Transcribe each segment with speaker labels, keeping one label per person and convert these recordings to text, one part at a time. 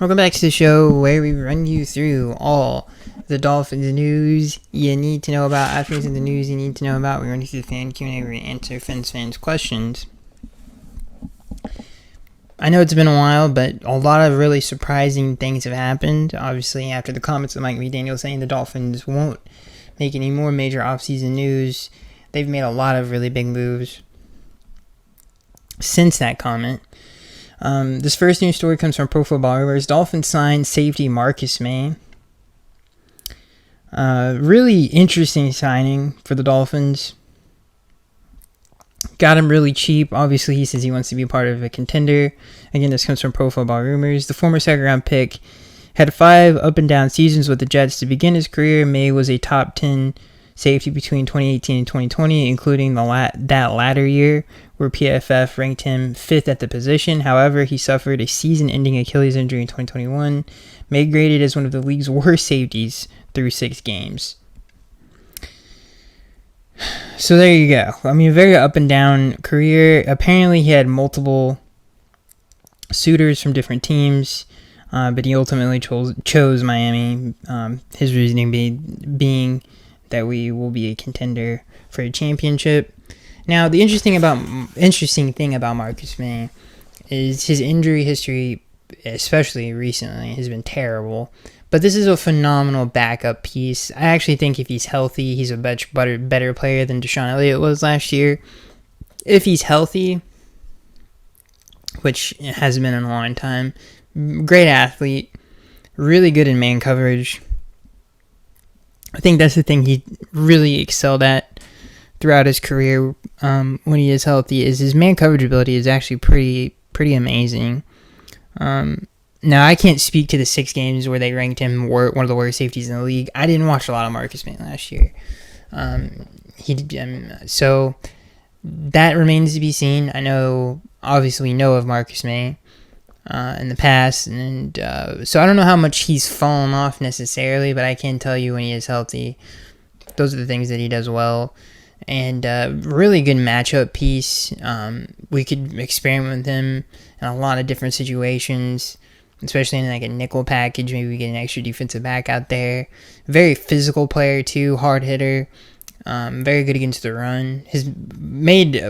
Speaker 1: Welcome back to the show where we run you through all the Dolphins news you need to know about, athletes in the news you need to know about. We run you through the fan Q&A where we answer fans' questions. I know it's been a while, but a lot of really surprising things have happened. Obviously, after the comments of Mike McDaniel saying the Dolphins won't make any more major offseason news, they've made a lot of really big moves since that comment. This first news story comes from Pro Football Rumors. Dolphins signed safety Marcus May. Really interesting signing for the Dolphins. Got him really cheap. Obviously, he says he wants to be part of a contender. Again, this comes from Pro Football Rumors. The former second-round pick had 5 up-and-down seasons with the Jets to begin his career. May was a top 10 safety between 2018 and 2020, including that latter year, where PFF ranked him 5th at the position. However, he suffered a season-ending Achilles injury in 2021. May graded as one of the league's worst safeties through 6 games. So there you go. I mean, a very up-and-down career. Apparently, he had multiple suitors from different teams, but he ultimately chose Miami. His reasoning being that we will be a contender for a championship. Now, the interesting thing about Marcus May is his injury history, especially recently, has been terrible. But this is a phenomenal backup piece. I actually think if he's healthy, he's a much better player than Deshaun Elliott was last year. If he's healthy, which hasn't been in a long time, great athlete, really good in man coverage. I think that's the thing he really excelled at throughout his career when he is healthy, is his man coverage ability is actually pretty amazing. Now, I can't speak to the 6 games where they ranked him one of the worst safeties in the league. I didn't watch a lot of Marcus May last year. So that remains to be seen. I know, obviously, we know of Marcus May in the past, and so I don't know how much he's fallen off necessarily, but I can tell you when he is healthy, those are the things that he does well. And really good matchup piece. We could experiment with him in a lot of different situations, especially in like a nickel package. Maybe we get an extra defensive back out there. Very physical player too, hard hitter. Very good against the run. Has made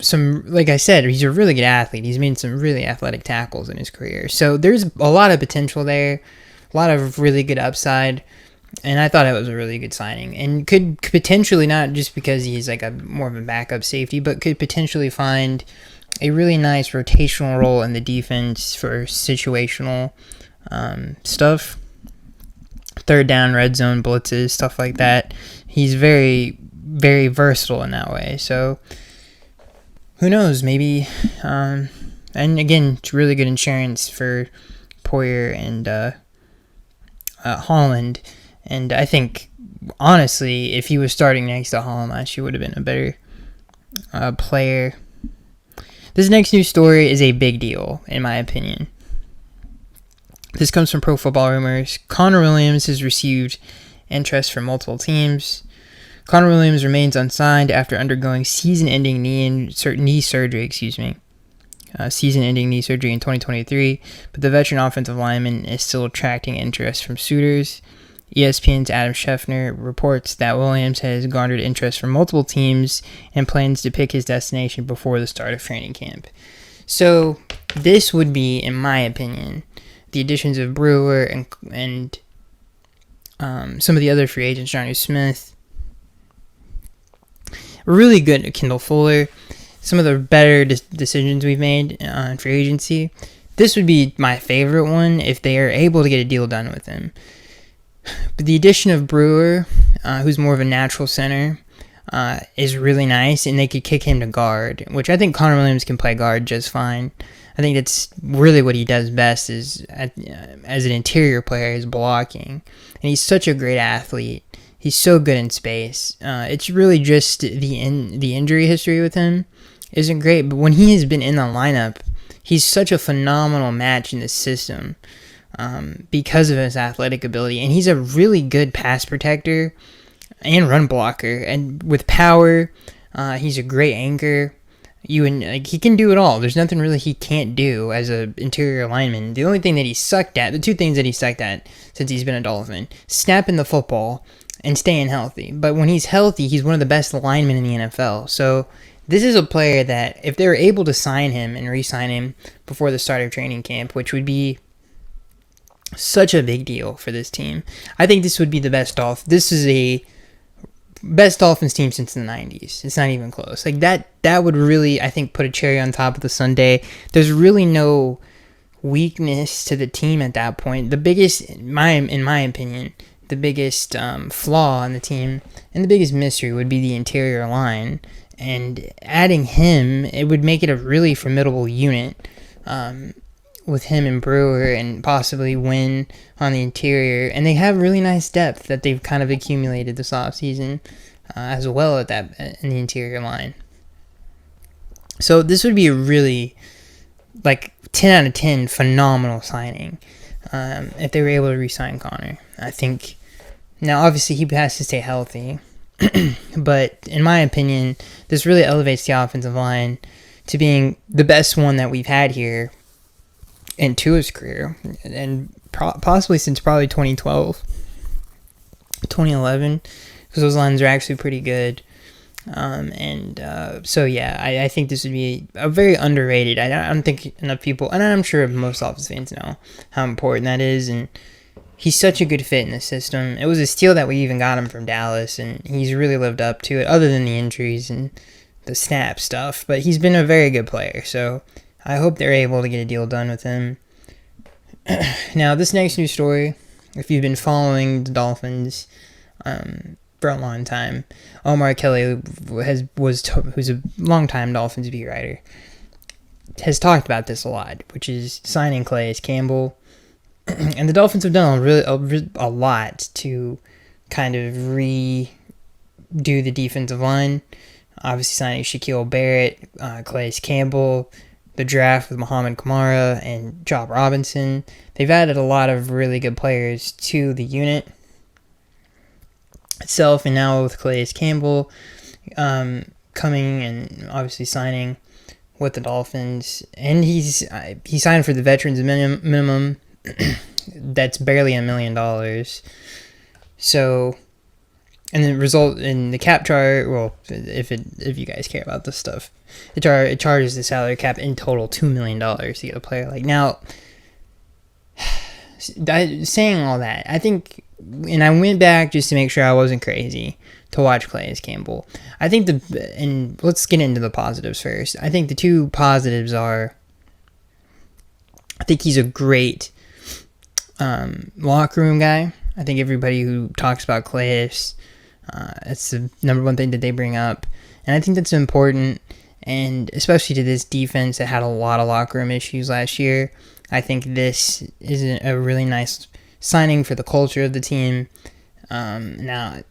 Speaker 1: some, like I said, he's a really good athlete. He's made some really athletic tackles in his career. So there's a lot of potential there, a lot of really good upside. And I thought it was a really good signing, and could potentially, not just because he's like a more of a backup safety, but could potentially find a really nice rotational role in the defense for situational stuff, third down, red zone blitzes, stuff like that. He's very, very versatile in that way. So who knows? Maybe, and again, it's really good insurance for Poyer and Holland. And I think, honestly, if he was starting next to Holland last year, would have been a better player. This next news story is a big deal, in my opinion. This comes from Pro Football Rumors. Connor Williams has received interest from multiple teams. Connor Williams remains unsigned after undergoing season-ending knee surgery. Season-ending knee surgery in 2023, but the veteran offensive lineman is still attracting interest from suitors. ESPN's Adam Schefter reports that Williams has garnered interest from multiple teams and plans to pick his destination before the start of training camp. So this would be, in my opinion, the additions of Brewer and some of the other free agents, Johnny Smith, really good. Kendall Fuller, some of the better decisions we've made in free agency. This would be my favorite one if they are able to get a deal done with him. But the addition of Brewer, who's more of a natural center, is really nice, and they could kick him to guard, which I think Connor Williams can play guard just fine. I think that's really what he does best is as an interior player is blocking, and he's such a great athlete. He's so good in space. It's really just the injury history with him isn't great, but when he has been in the lineup, he's such a phenomenal match in the system. Because of his athletic ability, and he's a really good pass protector and run blocker, and with power, he's a great anchor. He can do it all. There's nothing really he can't do as a interior lineman. The only thing that he sucked at, the two things that he sucked at since he's been a Dolphin, snapping the football and staying healthy. But when he's healthy, he's one of the best linemen in the NFL. So this is a player that if they were able to sign him and re-sign him before the start of training camp, which would be such a big deal for this team, I think this would be the best This is a best Dolphins team since the 90s. It's not even close. Like that would really, I think, put a cherry on top of the sundae. There's really no weakness to the team at that point. The biggest, in my opinion, the biggest flaw in the team and the biggest mystery would be the interior line. And adding him, it would make it a really formidable unit with him and Brewer, and possibly win on the interior. And they have really nice depth that they've kind of accumulated this offseason as well at that in the interior line. So this would be a really, 10 out of 10 phenomenal signing if they were able to re-sign Connor. I think, now obviously he has to stay healthy, but in my opinion, this really elevates the offensive line to being the best one that we've had here in Tua's career, and possibly since probably 2012, 2011, because those lines are actually pretty good. So yeah, I think this would be a very underrated. I don't think enough people, and I'm sure most Dolphins fans know how important that is, and he's such a good fit in the system. It was a steal that we even got him from Dallas, and he's really lived up to it, other than the injuries and the snap stuff, but he's been a very good player, so I hope they're able to get a deal done with him. Now, this next news story, if you've been following the Dolphins for a long time, Omar Kelly, who's a longtime Dolphins beat writer, has talked about this a lot, which is signing Calais Campbell. And the Dolphins have done a lot to kind of redo the defensive line. Obviously signing Shaquille Barrett, Calais Campbell, the draft with Muhammad Kamara and Job Robinson. They've added a lot of really good players to the unit itself, and now with Calais Campbell coming and obviously signing with the Dolphins, and he signed for the veterans minimum. That's barely $1 million. So, and the result in the cap chart, well, if you guys care about this stuff, it charges the salary cap in total $2 million to get a player like. Now, saying all that, I think, and I went back just to make sure I wasn't crazy to watch Calais Campbell. I think and let's get into the positives first. I think the two positives are, I think he's a great locker room guy. I think everybody who talks about Calais, it's the number one thing that they bring up, and I think that's important, and especially to this defense that had a lot of locker room issues last year. I think this is a really nice signing for the culture of the team. And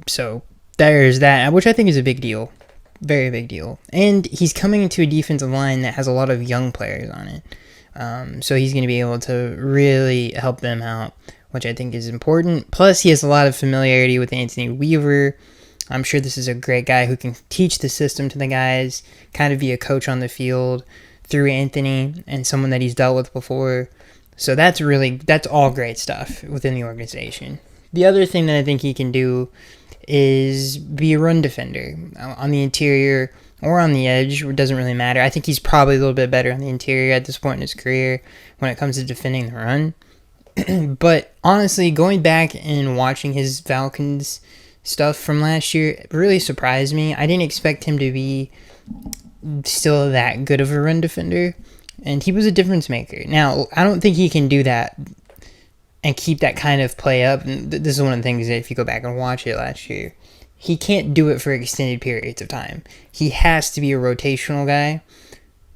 Speaker 1: so there's that, which I think is a big deal, very big deal. And he's coming into a defensive line that has a lot of young players on it. So he's going to be able to really help them out, which I think is important. Plus, he has a lot of familiarity with Anthony Weaver. I'm sure this is a great guy who can teach the system to the guys, kind of be a coach on the field through Anthony and someone that he's dealt with before. So that's all great stuff within the organization. The other thing that I think he can do is be a run defender on the interior or on the edge. It doesn't really matter. I think he's probably a little bit better on the interior at this point in his career when it comes to defending the run. But honestly, going back and watching his Falcons stuff from last year, it really surprised me. I didn't expect him to be still that good of a run defender, and he was a difference maker. Now, I don't think he can do that and keep that kind of play up. And this is one of the things that if you go back and watch it last year, he can't do it for extended periods of time. He has to be a rotational guy,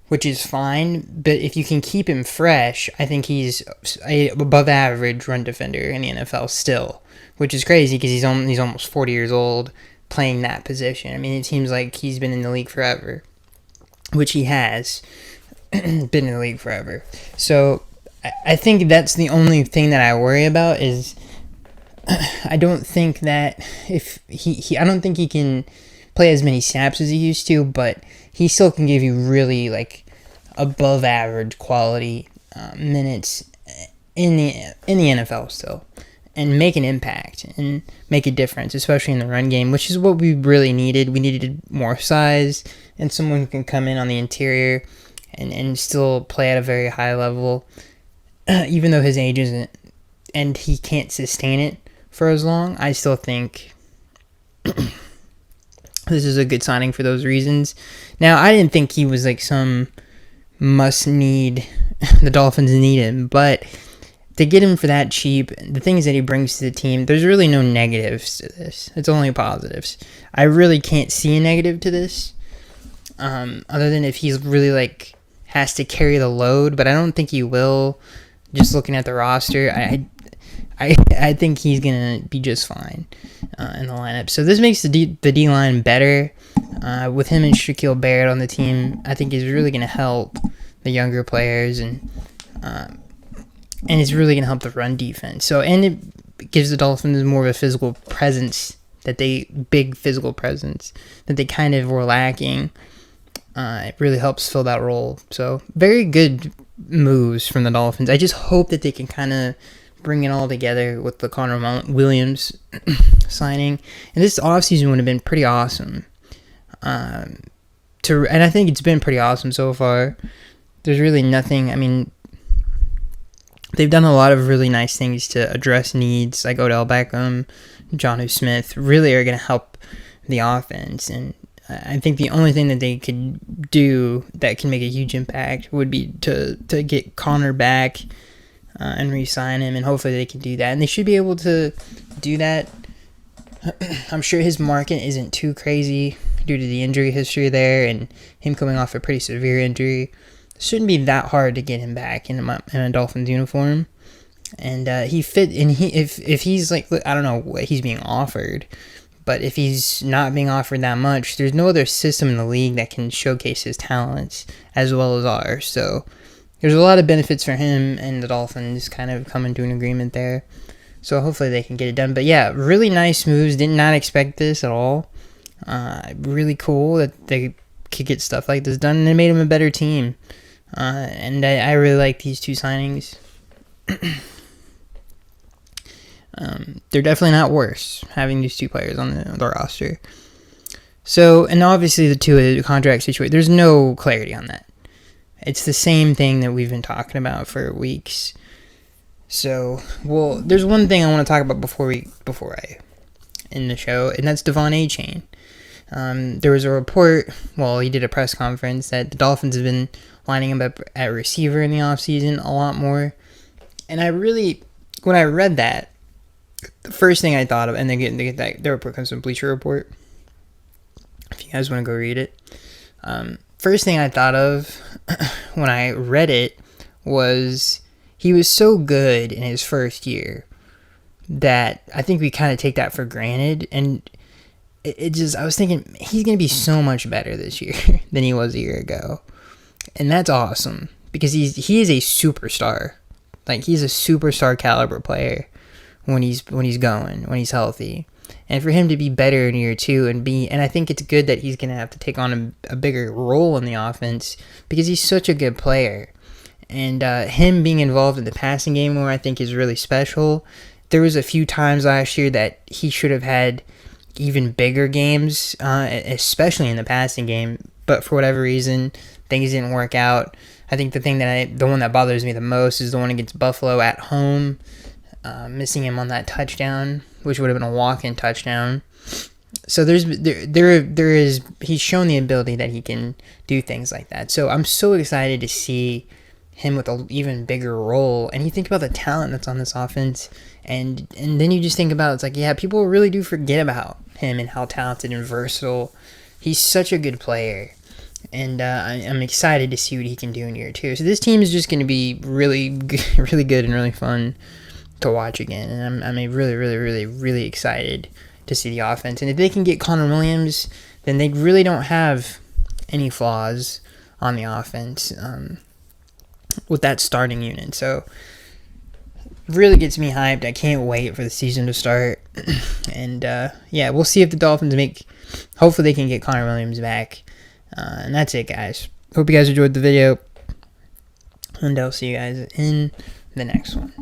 Speaker 1: which is fine, but if you can keep him fresh, I think he's a above average run defender in the NFL still, which is crazy because he's almost 40 years old playing that position. I mean, it seems like he's been in the league forever, which he has been in the league forever. So I think that's the only thing that I worry about is I don't think that I don't think he can play as many snaps as he used to, but he still can give you really like above average quality minutes in the NFL still, and make an impact and make a difference, especially in the run game, which is what we really needed. We needed more size and someone who can come in on the interior and still play at a very high level, even though his age isn't and he can't sustain it for as long. I still think this is a good signing for those reasons. Now, I didn't think he was like some must need. The Dolphins need him, but to get him for that cheap, the things that he brings to the team, there's really no negatives to this. It's only positives. I really can't see a negative to this, other than if he's really like has to carry the load, but I don't think he will. Just looking at the roster, I think he's gonna be just fine in the lineup. So this makes the D line better. With him and Shaquille Barrett on the team, I think is really gonna help the younger players, and it's really gonna help the run defense. So, and it gives the Dolphins more of a physical presence big physical presence that they kind of were lacking. It really helps fill that role. So very good moves from the Dolphins. I just hope that they can kind of bring it all together with the Connor Williams signing. And this offseason would have been pretty awesome. And I think it's been pretty awesome so far. There's really nothing. I mean, they've done a lot of really nice things to address needs, like Odell Beckham, Jonnu Smith, really are going to help the offense. And I think the only thing that they could do that can make a huge impact would be to get Connor back and re-sign him, and hopefully they can do that. And they should be able to do that. I'm sure his market isn't too crazy due to the injury history there and him coming off a pretty severe injury. It shouldn't be that hard to get him back in a Dolphins uniform. And he fit, and if he's like, I don't know what he's being offered, but if he's not being offered that much, there's no other system in the league that can showcase his talents as well as ours. So there's a lot of benefits for him, and the Dolphins kind of come into an agreement there. So hopefully they can get it done. But yeah, really nice moves. Did not expect this at all. Really cool that they could get stuff like this done, and it made them a better team. And I really like these two signings. They're definitely not worse having these two players on the roster. So, and obviously the contract situation, there's no clarity on that. It's the same thing that we've been talking about for weeks. So, well, there's one thing I want to talk about before I end the show, and that's Devon Achane. There was a report, he did a press conference, that the Dolphins have been lining him up at receiver in the offseason a lot more. And when I read that, the first thing I thought of, and they get that the report comes from Bleacher Report, if you guys want to go read it. First thing I thought of when I read it was he was so good in his first year that I think we kind of take that for granted, and I was thinking he's going to be so much better this year than he was a year ago, and that's awesome because he is a superstar. Like, he's a superstar caliber player when he's healthy. And for him to be better in year two and I think it's good that he's going to have to take on a bigger role in the offense because he's such a good player. And him being involved in the passing game more, I think, is really special. There was a few times last year that he should have had even bigger games, especially in the passing game. But for whatever reason, things didn't work out. I think the one that bothers me the most is the one against Buffalo at home, missing him on that touchdown, which would have been a walk-in touchdown. So he's shown the ability that he can do things like that. So I'm so excited to see him with an even bigger role. And you think about the talent that's on this offense, and then you just think about, it's like, yeah, people really do forget about him and how talented and versatile. He's such a good player. And I'm excited to see what he can do in year two. So this team is just going to be really, really good and really fun to watch again. And I'm really, really, really, really excited to see the offense. And if they can get Connor Williams, then they really don't have any flaws on the offense with that starting unit. So really gets me hyped. I can't wait for the season to start. And yeah, we'll see if the Dolphins hopefully they can get Connor Williams back. And that's it, guys. Hope you guys enjoyed the video, and I'll see you guys in the next one.